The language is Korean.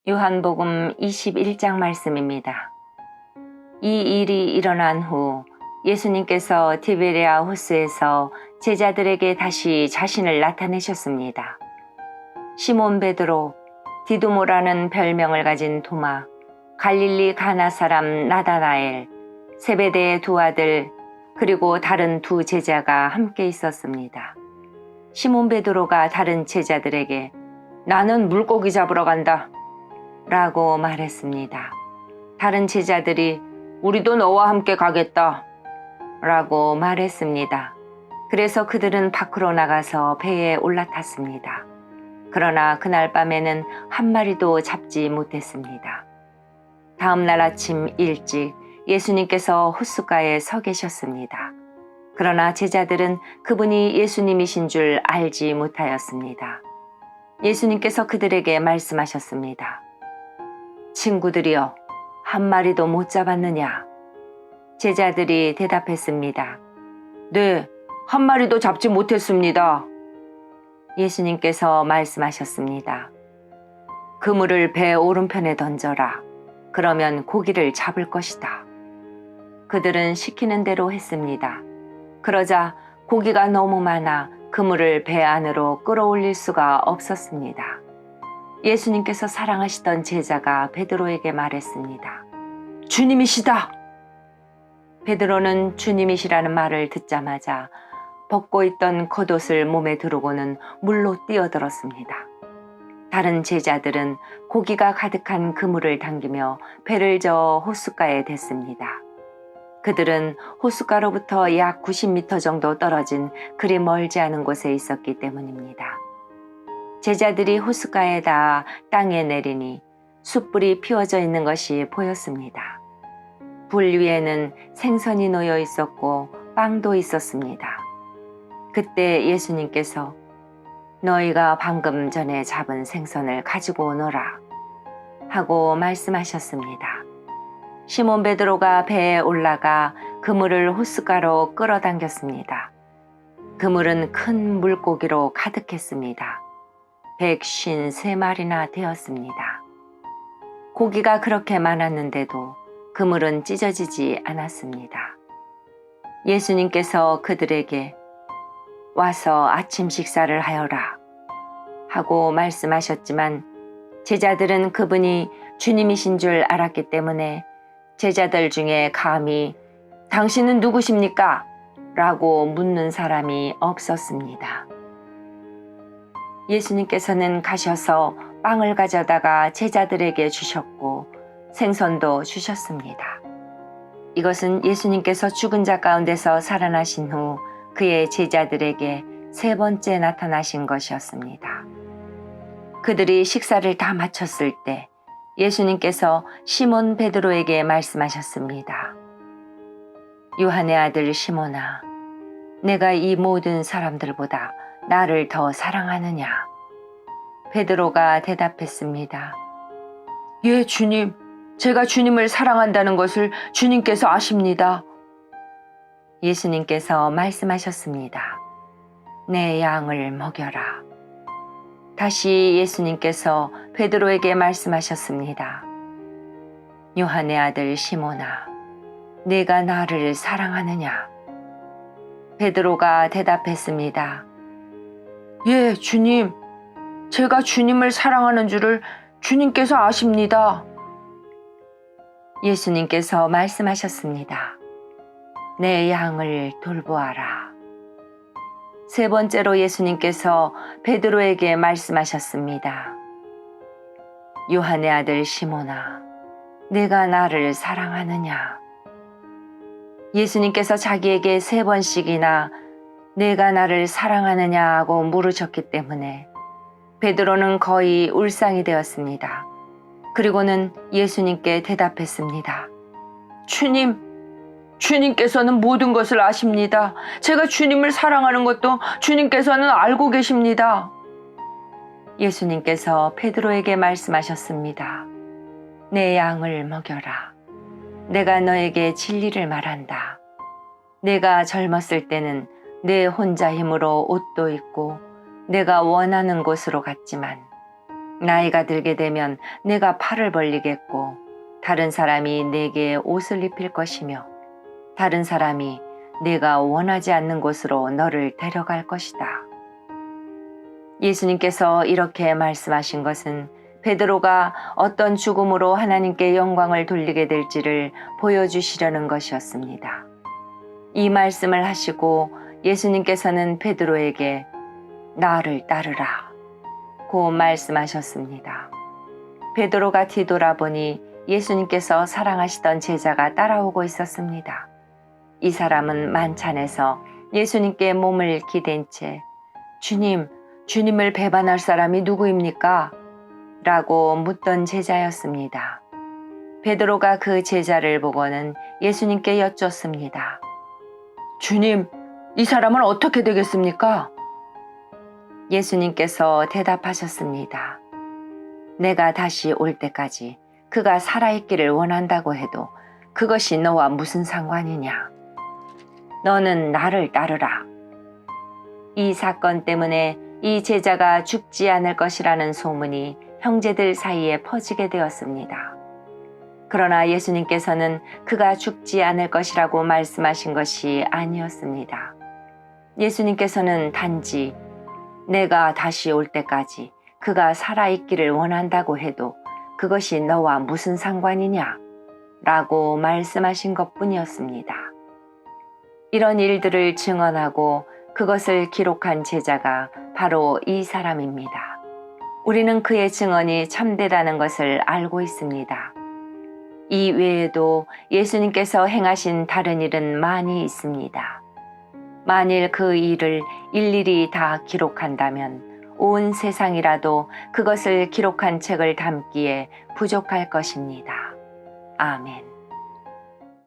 요한복음 21장 말씀입니다. 이 일이 일어난 후 예수님께서 디베랴 호수에서 제자들에게 다시 자신을 나타내셨습니다. 시몬 베드로, 디두모라는 별명을 가진 도마, 갈릴리 가나 사람 나다나엘, 세베대의 두 아들, 그리고 다른 두 제자가 함께 있었습니다. 시몬 베드로가 다른 제자들에게 나는 물고기 잡으러 간다 라고 말했습니다. 다른 제자들이 우리도 너와 함께 가겠다 라고 말했습니다. 그래서 그들은 밖으로 나가서 배에 올라탔습니다. 그러나 그날 밤에는 한 마리도 잡지 못했습니다. 다음 날 아침 일찍 예수님께서 호숫가에 서 계셨습니다. 그러나 제자들은 그분이 예수님이신 줄 알지 못하였습니다. 예수님께서 그들에게 말씀하셨습니다. 친구들이여, 한 마리도 못 잡았느냐? 제자들이 대답했습니다. 네, 한 마리도 잡지 못했습니다. 예수님께서 말씀하셨습니다. 그물을 배 오른편에 던져라. 그러면 고기를 잡을 것이다. 그들은 시키는 대로 했습니다. 그러자 고기가 너무 많아 그물을 배 안으로 끌어올릴 수가 없었습니다. 예수님께서 사랑하시던 제자가 베드로에게 말했습니다. 주님이시다! 베드로는 주님이시라는 말을 듣자마자 벗고 있던 겉옷을 몸에 두르고는 물로 뛰어들었습니다. 다른 제자들은 고기가 가득한 그물을 당기며 배를 저어 호숫가에 댔습니다. 그들은 호숫가로부터 약 90m 정도 떨어진 그리 멀지 않은 곳에 있었기 때문입니다. 제자들이 호숫가에 닿아 땅에 내리니 숯불이 피워져 있는 것이 보였습니다. 불 위에는 생선이 놓여 있었고 빵도 있었습니다. 그때 예수님께서 너희가 방금 전에 잡은 생선을 가지고 오너라 하고 말씀하셨습니다. 시몬 베드로가 배에 올라가 그물을 호숫가로 끌어당겼습니다. 그물은 큰 물고기로 가득했습니다. 153마리나 되었습니다. 고기가 그렇게 많았는데도 그물은 찢어지지 않았습니다. 예수님께서 그들에게 와서 아침 식사를 하여라 하고 말씀하셨지만 제자들은 그분이 주님이신 줄 알았기 때문에 제자들 중에 감히 당신은 누구십니까? 라고 묻는 사람이 없었습니다. 예수님께서는 가셔서 빵을 가져다가 제자들에게 주셨고 생선도 주셨습니다. 이것은 예수님께서 죽은 자 가운데서 살아나신 후 그의 제자들에게 세 번째 나타나신 것이었습니다. 그들이 식사를 다 마쳤을 때 예수님께서 시몬 베드로에게 말씀하셨습니다. 요한의 아들 시몬아, 내가 이 모든 사람들보다 나를 더 사랑하느냐? 베드로가 대답했습니다. 예, 주님. 제가 주님을 사랑한다는 것을 주님께서 아십니다. 예수님께서 말씀하셨습니다. 내 양을 먹여라. 다시 예수님께서 베드로에게 말씀하셨습니다. 요한의 아들 시몬아, 네가 나를 사랑하느냐? 베드로가 대답했습니다. 예, 주님. 제가 주님을 사랑하는 줄을 주님께서 아십니다. 예수님께서 말씀하셨습니다. 내 양을 돌보아라. 세 번째로 예수님께서 베드로에게 말씀하셨습니다. 요한의 아들 시몬아, 네가 나를 사랑하느냐? 예수님께서 자기에게 세 번씩이나 내가 나를 사랑하느냐 하고 물으셨기 때문에 베드로는 거의 울상이 되었습니다. 그리고는 예수님께 대답했습니다. 주님께서는 모든 것을 아십니다. 제가 주님을 사랑하는 것도 주님께서는 알고 계십니다. 예수님께서 베드로에게 말씀하셨습니다. 내 양을 먹여라. 내가 너에게 진리를 말한다. 내가 젊었을 때는 내 혼자 힘으로 옷도 입고 내가 원하는 곳으로 갔지만 나이가 들게 되면 내가 팔을 벌리겠고 다른 사람이 내게 옷을 입힐 것이며 다른 사람이 내가 원하지 않는 곳으로 너를 데려갈 것이다. 예수님께서 이렇게 말씀하신 것은 베드로가 어떤 죽음으로 하나님께 영광을 돌리게 될지를 보여주시려는 것이었습니다. 이 말씀을 하시고 예수님께서는 베드로에게 나를 따르라 고 말씀하셨습니다. 베드로가 뒤돌아보니 예수님께서 사랑하시던 제자가 따라오고 있었습니다. 이 사람은 만찬에서 예수님께 몸을 기댄 채 주님을 배반할 사람이 누구입니까? 라고 묻던 제자였습니다. 베드로가 그 제자를 보고는 예수님께 여쭙습니다. 주님, 이 사람은 어떻게 되겠습니까? 예수님께서 대답하셨습니다. 내가 다시 올 때까지 그가 살아있기를 원한다고 해도 그것이 너와 무슨 상관이냐? 너는 나를 따르라. 이 사건 때문에 이 제자가 죽지 않을 것이라는 소문이 형제들 사이에 퍼지게 되었습니다. 그러나 예수님께서는 그가 죽지 않을 것이라고 말씀하신 것이 아니었습니다. 예수님께서는 단지 내가 다시 올 때까지 그가 살아있기를 원한다고 해도 그것이 너와 무슨 상관이냐? 라고 말씀하신 것뿐이었습니다. 이런 일들을 증언하고 그것을 기록한 제자가 바로 이 사람입니다. 우리는 그의 증언이 참되다는 것을 알고 있습니다. 이 외에도 예수님께서 행하신 다른 일은 많이 있습니다. 만일 그 일을 일일이 다 기록한다면 온 세상이라도 그것을 기록한 책을 담기에 부족할 것입니다. 아멘.